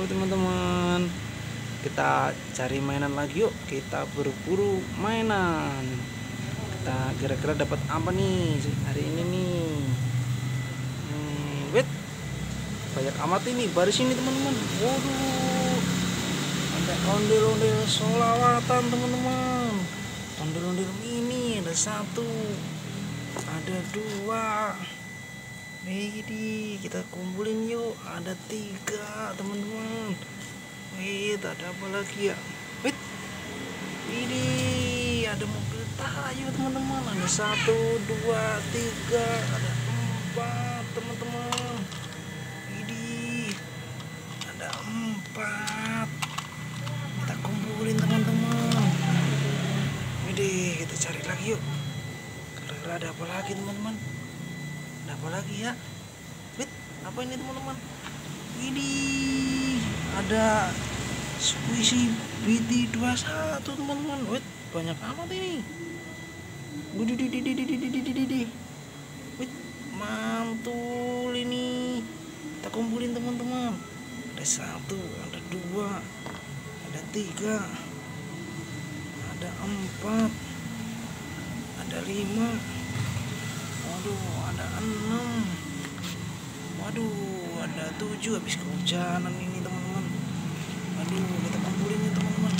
Halo teman-teman, kita cari mainan lagi yuk. Kita berburu mainan. Kita kira-kira dapat apa nih hari ini nih? Wait, banyak amat ini baris ini teman-teman. Waduh, ada ondel-ondel solawatan teman-teman. Ondel-ondel mini ada satu, ada dua. Ini kita kumpulin yuk, ada 3 teman-teman. Wait, ada apa lagi ya? Wait, ini ada mobil Tayo teman-teman. Ada 1, 2, 3, ada 4 teman-teman. Ini ada 4. Kita kumpulin teman-teman. Ini kita cari lagi yuk. Kira-kira ada apa lagi teman-teman? Ada apa lagi ya? Wait, apa ini teman-teman? Ini ada squishy BT21 teman-teman. Wait, banyak amat ini. Wait, mantul ini. Kita kumpulin teman-teman. Ada 1, ada 2, ada 3, ada 4, ada 5. Waduh, ada 6. Waduh, ada 7. Habis kehujanan ini teman-teman. Aduh, kita kumpulin ya teman-teman.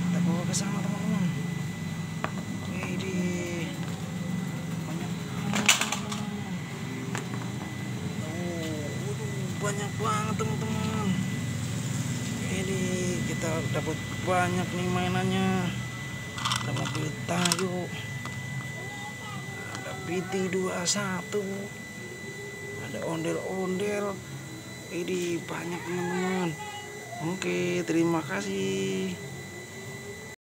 Kita bawa ke sana teman-teman. Ini banyak banget teman-teman. Waduh, banyak banget teman-teman. Ini kita dapat banyak nih mainannya. Ada mobil Tayo, BT21, ada ondel-ondel. Ini banyak teman-teman. Oke, terima kasih.